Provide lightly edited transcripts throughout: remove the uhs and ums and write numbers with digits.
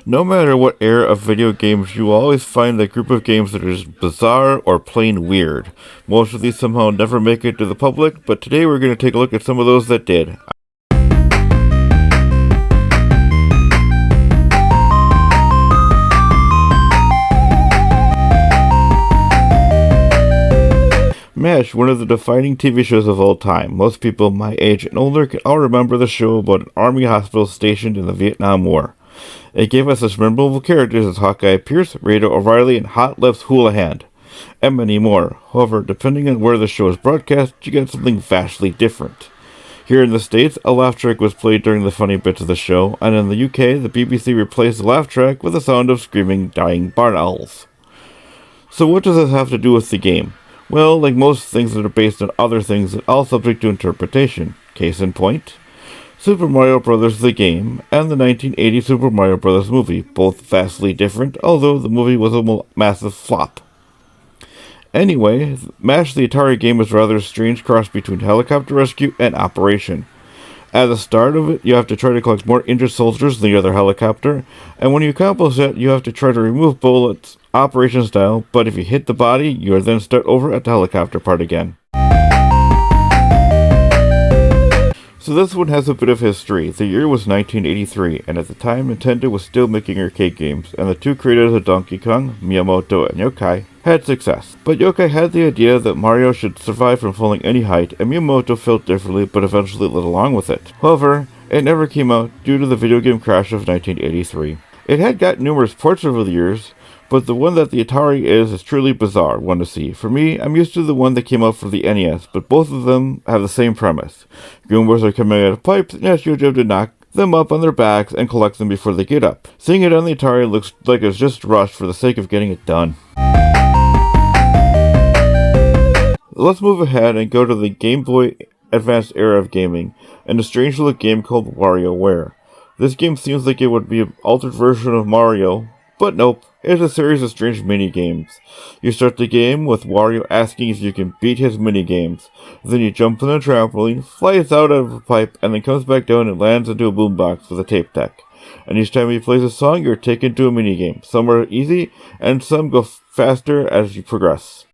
No matter what era of video games, you will always find that group of games that are just bizarre or plain weird. Most of these somehow never make it to the public, but today we're going to take a look at some of those that did. MASH, one of the defining TV shows of all time. Most people my age and older can all remember the show about an army hospital stationed in the Vietnam War. It gave us such memorable characters as Hawkeye Pierce, Rita O'Reilly, and Hot Lips Houlihan, and many more. However, depending on where the show is broadcast, you get something vastly different. Here in the States, a laugh track was played during the funny bits of the show, and in the UK, the BBC replaced the laugh track with the sound of screaming, dying barn owls. So what does this have to do with the game? Well, like most things that are based on other things, it's all subject to interpretation. Case in point, Super Mario Bros. The game and the 1980 Super Mario Bros. Movie, both vastly different, although the movie was a massive flop. Anyway, MASH the Atari game is rather a strange cross between helicopter rescue and operation. At the start of it, you have to try to collect more injured soldiers than the other helicopter, and when you accomplish that, you have to try to remove bullets, operation style, but if you hit the body, you are then start over at the helicopter part again. So this one has a bit of history. The year was 1983, and at the time Nintendo was still making arcade games, and the two creators of Donkey Kong, Miyamoto and Yokai, had success. But Yokai had the idea that Mario should survive from falling any height, and Miyamoto felt differently but eventually let along with it. However, it never came out due to the video game crash of 1983. It had got numerous ports over the years, but the one that the Atari is truly bizarre one to see. For me, I'm used to the one that came out for the NES, but both of them have the same premise. Goombas are coming out of pipes, and it's your job to knock them up on their backs and collect them before they get up. Seeing it on the Atari looks like it's just rushed for the sake of getting it done. Let's move ahead and go to the Game Boy Advance era of gaming, and a strange little game called WarioWare. This game seems like it would be an altered version of Mario, but nope, it's a series of strange mini-games. You start the game with Wario asking if you can beat his mini-games. Then you jump on a trampoline, flies out of a pipe, and then comes back down and lands into a boombox with a tape deck. And each time he plays a song, you're taken to a mini-game. Some are easy, and some go faster as you progress.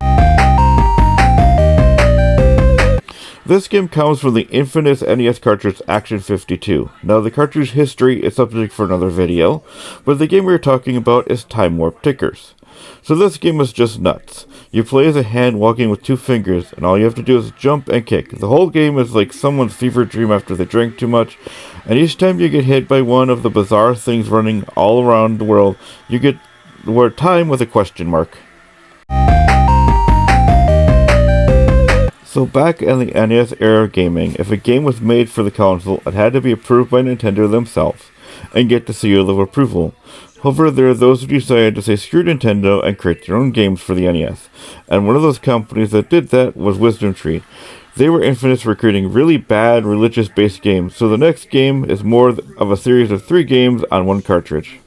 This game comes from the infamous NES cartridge Action 52. Now, the cartridge history is subject for another video, but the game we're talking about is Time Warp Tickers. So this game is just nuts. You play as a hand walking with two fingers, and all you have to do is jump and kick. The whole game is like someone's fever dream after they drink too much, and each time you get hit by one of the bizarre things running all around the world, you get the word time with a question mark. So back in the NES era of gaming, if a game was made for the console, it had to be approved by Nintendo themselves and get the seal of approval. However, there are those who decided to say screw Nintendo and create their own games for the NES. And one of those companies that did that was Wisdom Tree. They were infamous for creating really bad religious-based games, so the next game is more of a series of 3 games on one cartridge.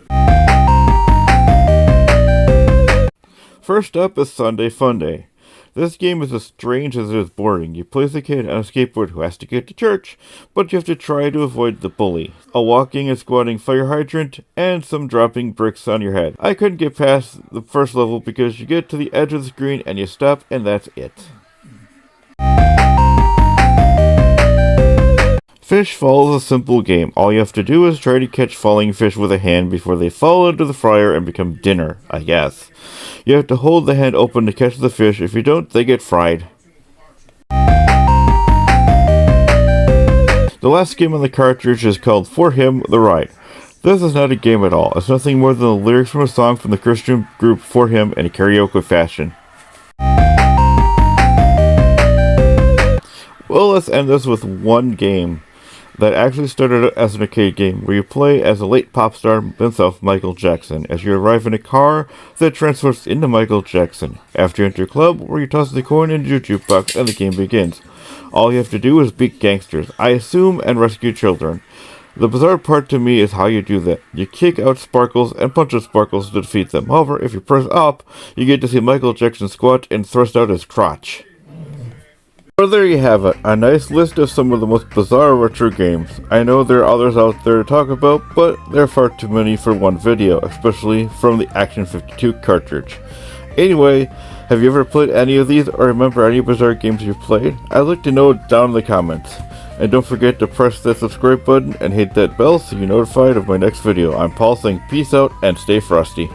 First up is Sunday Funday. This game is as strange as it is boring. You play as a kid on a skateboard who has to get to church, but you have to try to avoid the bully, a walking and squatting fire hydrant, and some dropping bricks on your head. I couldn't get past the first level because you get to the edge of the screen and you stop, and that's it. Fish Fall is a simple game. All you have to do is try to catch falling fish with a hand before they fall into the fryer and become dinner, I guess. You have to hold the hand open to catch the fish. If you don't, they get fried. The last game on the cartridge is called For Him, the Ride. This is not a game at all. It's nothing more than the lyrics from a song from the Christian group For Him in a karaoke fashion. Well, let's end this with one game that actually started as an arcade game where you play as a late pop star himself, Michael Jackson, as you arrive in a car that transforms into Michael Jackson. After you enter a club where you toss the coin into your jukebox and the game begins. All you have to do is beat gangsters, I assume, and rescue children. The bizarre part to me is how you do that. You kick out sparkles and punch out sparkles to defeat them. However, if you press up, you get to see Michael Jackson squat and thrust out his crotch. So there you have it, a nice list of some of the most bizarre retro games. I know there are others out there to talk about, but there are far too many for one video, especially from the Action 52 cartridge. Anyway, have you ever played any of these or remember any bizarre games you've played? I'd like to know down in the comments. And don't forget to press that subscribe button and hit that bell so you're notified of my next video. I'm Paul saying peace out and stay frosty.